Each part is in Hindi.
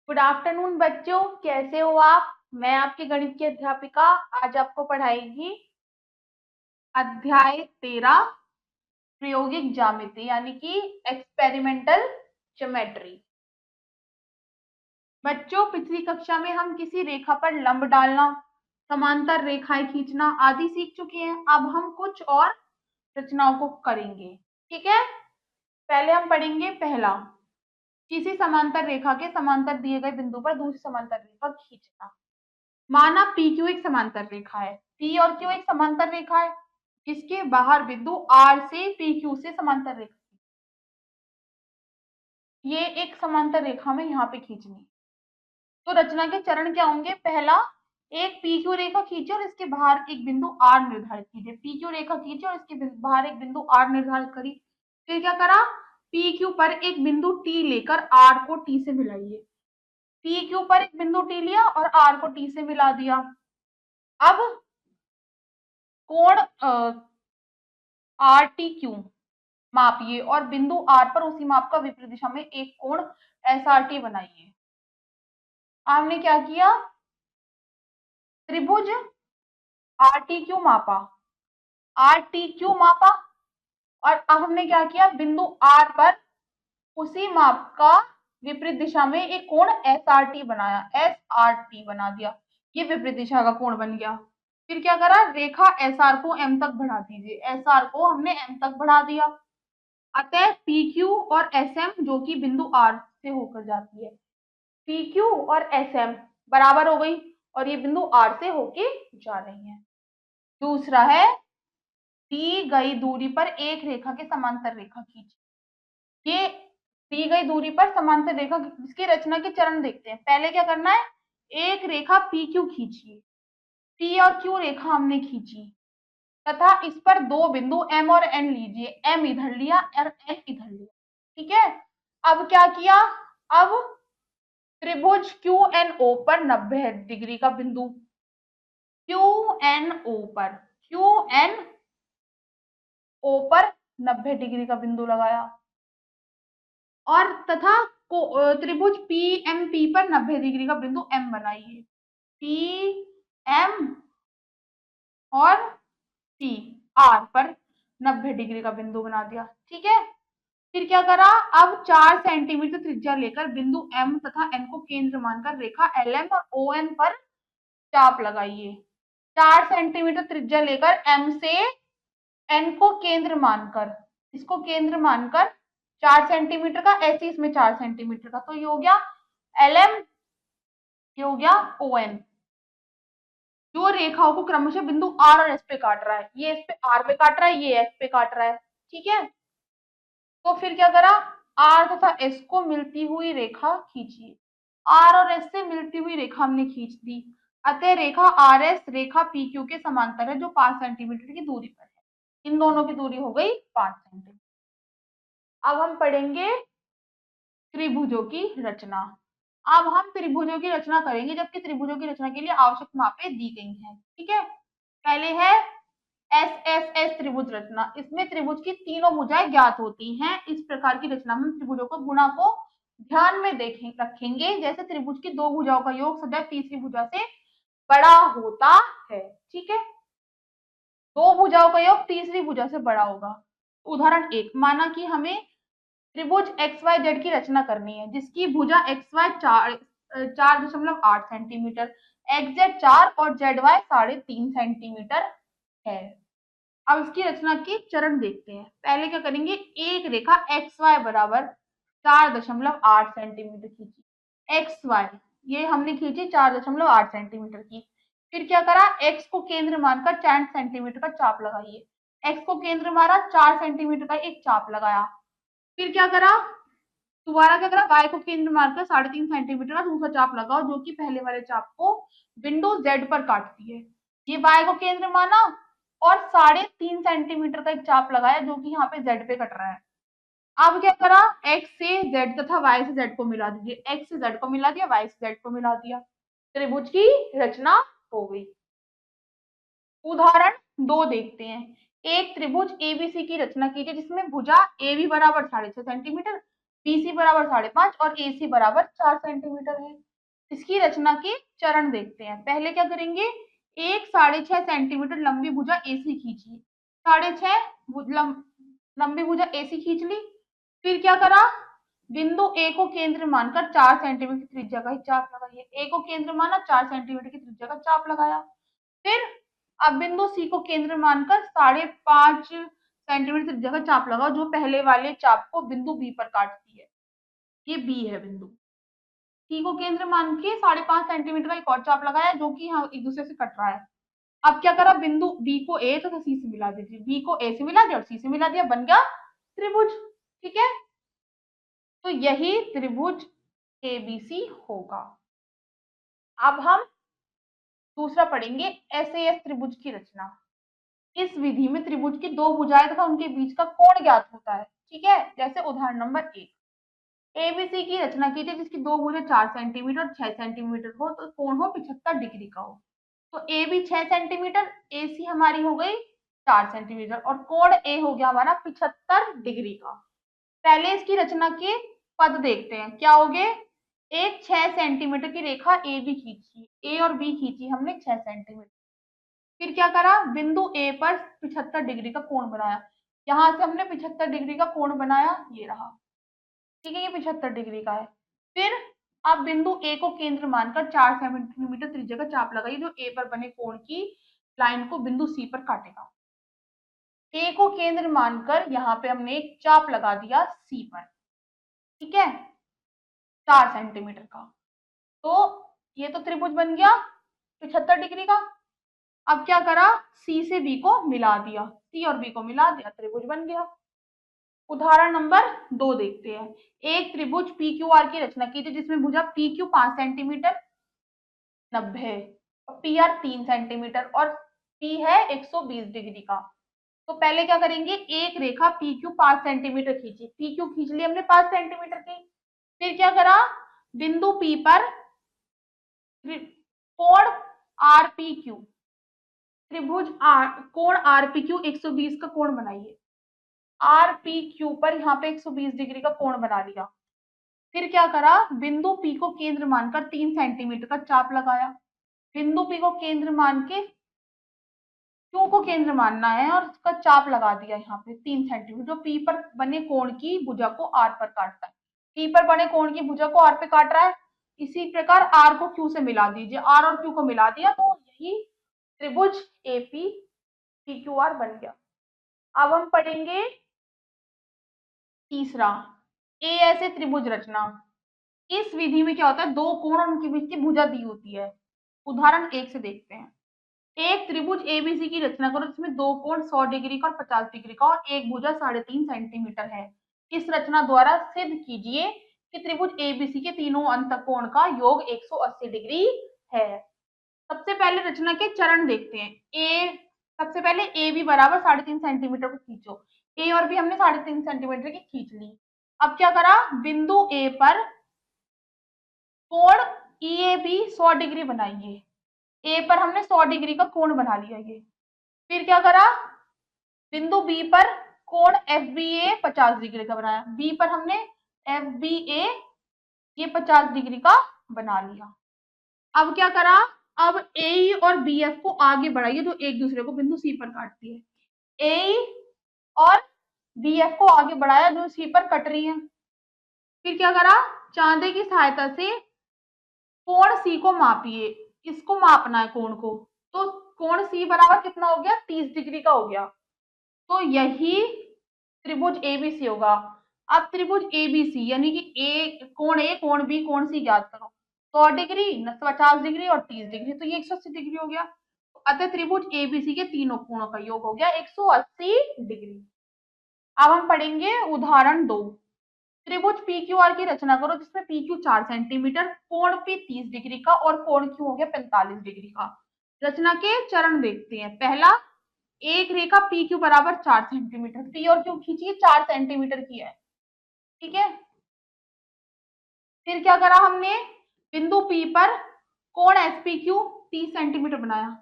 गुड आफ्टरनून बच्चों, कैसे हो आप। मैं आपकी गणित की अध्यापिका आज आपको पढ़ाएगी अध्याय 13 प्रायोगिक ज्यामिति यानी कि एक्सपेरिमेंटल ज्योमेट्री। बच्चों, पिछली कक्षा में हम किसी रेखा पर लंब डालना, समांतर रेखाएं खींचना आदि सीख चुके हैं। अब हम कुछ और रचनाओं को करेंगे। ठीक है, पहले हम पढ़ेंगे पहला, किसी समांतर रेखा के समांतर दिए गए बिंदु पर दूसरी समांतर रेखा खींचना। माना पी क्यू एक समांतर रेखा है, पी और क्यू एक समांतर रेखा है जिसके बाहर बिंदु आर से पी क्यू से समांतर रेखा, ये एक समांतर रेखा में यहाँ पे खींचनी है। तो रचना के चरण क्या होंगे। पहला, एक पी क्यू रेखा खींचे और इसके बाहर एक बिंदु आर निर्धारित कीजिए। पी क्यू रेखा खींचे और इसके बाहर एक बिंदु आर निर्धारित करी। फिर क्या करा, पी क्यू पर एक बिंदु टी लेकर आर को टी से मिलाइए। पी क्यू पर एक बिंदु टी लिया और आर को टी से मिला दिया। अब कोण आर टी क्यू मापिए और बिंदु आर पर उसी माप का विपरीत दिशा में एक कोण एस आर टी बनाइए। आपने क्या किया, त्रिभुज आर टी क्यू मापा, आर टी क्यू मापा और अब हमने क्या किया, बिंदु आर पर उसी माप का विपरीत दिशा में एक कोण एस आर टी बनाया, एस आर टी बना दिया। ये विपरीत दिशा का कोण बन गया। फिर क्या करा, रेखा एस आर को एम तक बढ़ा दीजिए। एस आर को हमने एम तक बढ़ा दिया। अतः पी क्यू और एस एम जो कि बिंदु आर से होकर जाती है, पी क्यू और एस एम बराबर हो गई और ये बिंदु आर से होके जा रही है। दूसरा है, दी गई दूरी पर एक रेखा के समांतर रेखा खींचिए। ये दी गई दूरी पर समांतर रेखा, इसकी रचना के चरण देखते हैं। पहले क्या करना है, एक रेखा पी क्यू खींचिए। पी और क्यू रेखा हमने खींची तथा इस पर दो बिंदु एम और एन लीजिए। एम इधर लिया और एन इधर लिया। ठीक है, अब क्या किया, अब त्रिभुज क्यू एन ओ पर 90 डिग्री का बिंदु, क्यू एन ओ पर, क्यू एन ओ पर 90 डिग्री का बिंदु लगाया और तथा त्रिभुज पी एम पी पर 90 डिग्री का बिंदु एम बनाइए। पी एम और पी आर पर 90 डिग्री का बिंदु बना दिया। ठीक है, फिर क्या करा, अब 4 सेंटीमीटर त्रिज्या लेकर बिंदु एम तथा एन को केंद्र मानकर रेखा एल एम और ओ एन पर चाप लगाइए। 4 सेंटीमीटर त्रिज्या लेकर एम से एन को केंद्र मानकर, इसको केंद्र मानकर 4 सेंटीमीटर का, ऐसे इसमें 4 सेंटीमीटर का, तो ये हो गया एल एम, ये हो गया ओ एन, जो रेखाओं को क्रमशः बिंदु आर और एस पे काट रहा है। ये एस पे आर पे काट रहा है, ये एस पे काट रहा है। ठीक है, तो फिर क्या करा, आर तथा एस को मिलती हुई रेखा खींचिए। आर और एस से मिलती हुई रेखा हमने खींच दी। अतः रेखा आर एस रेखा पी क्यू के समांतर है जो 5 सेंटीमीटर की दूरी पर है। इन दोनों की दूरी हो गई 5 सेंटीमीटर। अब हम पढ़ेंगे त्रिभुजों की रचना। अब हम त्रिभुजों की रचना करेंगे जबकि त्रिभुजों की रचना के लिए आवश्यक मापें दी गई हैं। ठीक है, पहले है एस एस एस त्रिभुज रचना। इसमें त्रिभुज की तीनों भुजाएं ज्ञात होती हैं। इस प्रकार की रचना में त्रिभुजों को गुणा को ध्यान में रखेंगे। जैसे त्रिभुज की दो भुजाओं का योग सदैव तीसरी भुजा से बड़ा होता है। ठीक है, दो भुजाओं का योग तीसरी भुजा से बड़ा होगा। उदाहरण एक, माना कि हमें त्रिभुज एक्स वाई जेड की रचना करनी है जिसकी भुजा X Y 4.8 centimetre, X Z 4 और जेड वाई 3.5 सेंटीमीटर है। अब इसकी रचना के चरण देखते हैं। पहले क्या करेंगे, एक रेखा एक्स वाई बराबर 4.8 सेंटीमीटर खींची। एक्स वाई ये हमने खींची 4.8 सेंटीमीटर की। फिर क्या करा, एक्स को केंद्र मानकर 4 सेंटीमीटर का चाप लगाइए। एक्स को केंद्र मारा, 4 सेंटीमीटर का एक चाप लगाया। फिर क्या करा, दोबारा क्या करा, वाई को केंद्र मारकर 3.5 सेंटीमीटर का दूसरा चाप लगाओ जो कि पहले वाले चाप को बिंदु जेड पर काटती है। ये वाई को केंद्र माना और 3.5 सेंटीमीटर का एक चाप लगाया जो कि यहाँ पे जेड पे कट रहा है। अब क्या करा, एक्स से जेड तथा वाई से जेड को मिला दीजिए। एक्स से जेड को मिला दिया, वाई से जेड को मिला दिया, त्रिभुज की रचना हो गई। उदाहरण 2 देखते हैं। एक त्रिभुज एबीसी की रचना कीजिए जिसमें भुजा ए बी बराबर 6.5 सेंटीमीटर, BC बराबर 5.5 और AC बराबर 4 सेंटीमीटर है। इसकी रचना के चरण देखते हैं। पहले क्या करेंगे, एक 6.5 सेंटीमीटर लंबी भुजा AC खींची, 6.5 लंबी भुजा AC खींच ली। फिर क्या करा, बिंदु A को केंद्र मानकर 4 सेंटीमीटर की त्रिज्या का चाप लगाइए। A को केंद्र माना, 4 सेंटीमीटर की त्रिज्या का चाप लगाया। फिर अब बिंदु C को केंद्र मानकर 5.5 सेंटीमीटर त्रिज्या का चाप लगाओ, जो पहले वाले चाप को बिंदु B पर काटती है। ये B है बिंदु। C को केंद्र मान के 5.5 सेंटीमीटर का एक और चाप लगाया, जो कि यहाँ एक दूसरे से कट रहा है। अब क्या करा, बिंदु B को A तथा C से मिला दीजिए। B को A से मिला दिया और C से मिला दिया, बन गया त्रिभुज। ठीक है, तो यही त्रिभुज ABC होगा। अब हम दूसरा पढ़ेंगे SAS त्रिभुज की रचना। इस विधि में त्रिभुज की दो भुजाएं तथा उनके बीच का कोण ज्ञात होता है। ठीक है, जैसे उदाहरण नंबर 1, ABC की रचना कीजिए जिसकी दो भुजाएं 4 सेंटीमीटर और 6 सेंटीमीटर हो, तो कोण हो 75 डिग्री का हो। तो AB 6 सेंटीमीटर, AC हमारी हो गई 4 सेंटीमीटर और कोण A हो गया हमारा 75 डिग्री का। पहले इसकी रचना के पद देखते हैं, क्या हो गए। एक 6 सेंटीमीटर की रेखा AB खींची, A और B खींची हमने 6 सेंटीमीटर। फिर क्या करा, बिंदु A पर 75 डिग्री का कोण बनाया। यहां से हमने 75 डिग्री का कोण बनाया, ये रहा। ठीक है, ये 75 डिग्री का है। फिर अब बिंदु A को केंद्र मानकर 4 सेंटीमीटर त्रिज्या का चाप लगाइए, जो A पर बने कोण की लाइन को बिंदु C पर काटेगा। A को केंद्र मानकर यहाँ पे हमने एक चाप लगा दिया C पर। ठीक है, 4 सेंटीमीटर का। तो ये तो त्रिभुज बन गया 75 डिग्री का। अब क्या करा, C से B को मिला दिया, C और B को मिला दिया, त्रिभुज बन गया। उदाहरण नंबर 2 देखते हैं। एक त्रिभुज PQR की रचना कीजिए जिसमें भुजा PQ 5 सेंटीमीटर 90 और PR 3 सेंटीमीटर और P है 120 डिग्री का। तो पहले क्या करेंगे, एक रेखा PQ 5 सेंटीमीटर खींची, PQ खींच ली हमने 5 सेंटीमीटर की। फिर क्या करा, बिंदु P पर कोण RPQ, त्रिभुज कोण RPQ 120 का कोण बनाइए। RPQ पर यहाँ पे 120 डिग्री का कोण बना लिया। फिर क्या करा, बिंदु P को केंद्र मानकर 3 सेंटीमीटर का चाप लगाया। बिंदु P को केंद्र मान के Q को केंद्र मानना है और उसका चाप लगा दिया यहाँ पे 3 सेंटीमीटर, जो P पर बने कोण की भुजा को R पर काटता है। P पर बने कोण की भुजा को R पे काट रहा है, इसी प्रकार R को Q से मिला दीजिए। R और Q को मिला दिया, तो यही त्रिभुज AP PQR बन गया। अब हम पढ़ेंगे तीसरा, ASA त्रिभुज रचना। इस विधि में क्या होता है, दो कोण और उनके बीच की भुजा दी होती है। उदाहरण 1 से देखते हैं। एक त्रिभुज ABC की रचना करो जिसमें दो कोण 100 डिग्री का और 50 डिग्री का और एक भुजा 3.5 सेंटीमीटर है। इस रचना द्वारा सिद्ध कीजिए कि त्रिभुज ABC के तीनों अंतःकोण का योग 180 डिग्री है। सबसे पहले रचना के चरण देखते हैं। सबसे पहले AB बराबर 3.5 सेंटीमीटर को खींचो। A और B हमने 3.5 सेंटीमीटर की खींच ली। अब क्या करा, बिंदु A पर कोण EAB 100 डिग्री बनाइए। A पर हमने 100 डिग्री का कोण बना लिया ये। फिर क्या करा, बिंदु B पर कोण FBA 50 डिग्री का बनाया। B पर हमने FBA ये 50 डिग्री का बना लिया। अब क्या करा, अब AE और BF को आगे बढ़ाइए, जो एक दूसरे को बिंदु C पर काटती है। AE और BF को आगे बढ़ाया, जो C पर कट रही है। फिर क्या करा, चांदे की सहायता से कोण C को मापिए। इसको मापना है कोण को, तो कोण C बराबर कितना हो गया, 30 डिग्री का हो गया। तो यही त्रिभुज ABC होगा। अब त्रिभुज ABC यानी कि कोण A, कोण B, कोण C ज्ञात करो। 100 डिग्री, 50 डिग्री और 30 डिग्री, तो ये 180 डिग्री हो गया। अतः त्रिभुज ABC के तीनों कोणों का योग हो गया 180 डिग्री। अब हम पढ़ेंगे उदाहरण 2। त्रिभुज PQR की रचना करो जिसमें PQ 4 सेंटीमीटर, कोण P 30 डिग्री का और कोण Q हो गया 45 डिग्री का। रचना के चरण देखते हैं। पहला, एक रेखा PQ बराबर 4 सेंटीमीटर, P और Q खींचिए 4 सेंटीमीटर की है। ठीक है, फिर क्या करा हमने, बिंदु P पर कोण SPQ 30 सेंटीमीटर बनाया।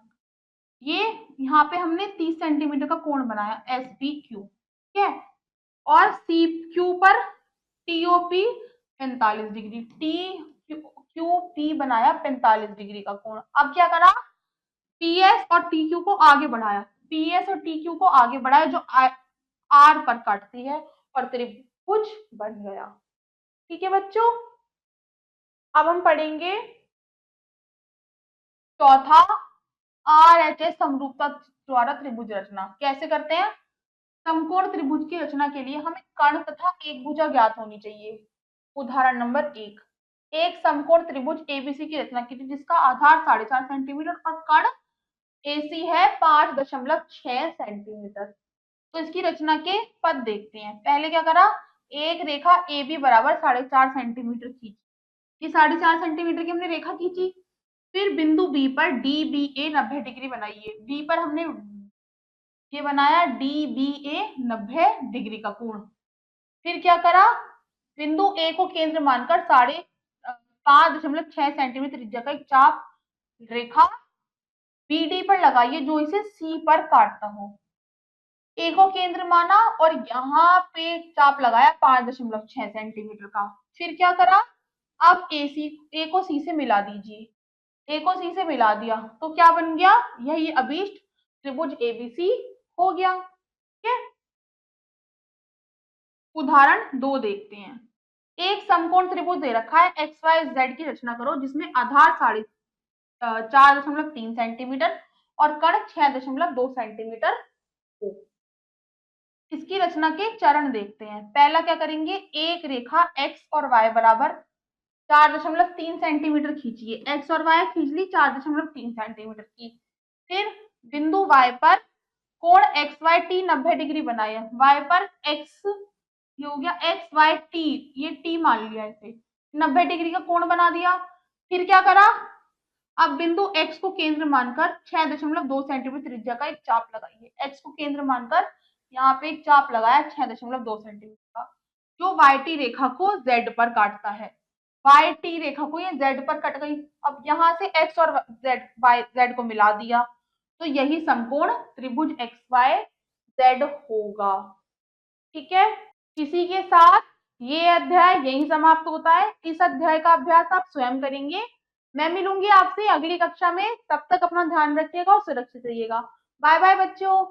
ये यहाँ पे हमने 30 सेंटीमीटर का कोण बनाया SPQ। ठीक है, और CQ पर TOP 45 डिग्री, क्यू पी बनाया 45 डिग्री का कोण। अब क्या करा, PS और TQ को आगे बढ़ाया, PS और TQ को आगे बढ़ाया जो R पर काटती है और त्रिभुज बन गया। ठीक है बच्चों, अब हम पढ़ेंगे चौथा, RHS समरूपता द्वारा त्रिभुज रचना। कैसे करते हैं, समकोण त्रिभुज की रचना के लिए हमें कर्ण तथा एक भुजा ज्ञात होनी चाहिए। उदाहरण नंबर 1, एक समकोण त्रिभुज ABC की रचना कीजिए जिसका आधार 4.5 सेंटीमीटर और कर्ण AC है 5.6 सेंटीमीटर। तो इसकी रचना के पद देखते हैं। पहले क्या करा, एक रेखा AB बराबर 4.5 सेंटीमीटर खींची, ये 4.5 सेंटीमीटर की हमने रेखा खींची। फिर बिंदु B पर DBA 90 डिग्री बनाइए, B पर हमने ये बनाया DBA 90 डिग्री का कोण। फिर क्या करा, बिंदु A को केंद्र मानकर 5.6 सेंटीमीटर त्रिज्या का एक चाप रेखा BD पर लगाइए जो इसे C पर काटता हो। A को केंद्र माना और यहाँ पे चाप लगाया 5.6 सेंटीमीटर का। फिर क्या करा, अब A को C से मिला दीजिए, A को C से मिला दिया तो क्या बन गया, यही अभीष्ट त्रिभुज ABC हो गया। ठीक है, उदाहरण 2 देखते हैं। एक समकोण त्रिभुज दे रखा है XYZ की रचना करो जिसमें आधार 4.3 सेंटीमीटर और कर्ण 6.2 सेंटीमीटर हो। इसकी रचना के चरण देखते हैं। पहला क्या करेंगे, एक रेखा X और Y बराबर 4.3 सेंटीमीटर खींचिए, X और Y खींच ली 4.3 सेंटीमीटर की। फिर बिंदु Y पर कोण XYT 90 डिग्री बनाया, Y पर X ये हो गया XYT, ये T मान लिया इसे, 90 डिग्री का कोण बना दिया। फिर क्या करा, अब बिंदु X को केंद्र मानकर 6.2 सेंटीमीटर त्रिज्या का एक चाप लगाइए, X को केंद्र मानकर यहाँ पे एक चाप लगाया 6.2 सेंटीमीटर का जो YT रेखा को Z पर काटता है। YT रेखा को ये Z पर कट गई। अब यहाँ से X और Z को मिला दिया तो यही समकोण त्रिभुज XYZ होगा। ठीक है, इसी के साथ ये अध्याय यही समाप्त होता है। इस अध्याय का अभ्यास आप स्वयं करेंगे। मैं मिलूंगी आपसे अगली कक्षा में, तब तक अपना ध्यान रखिएगा और सुरक्षित रहिएगा। बाय बाय बच्चों।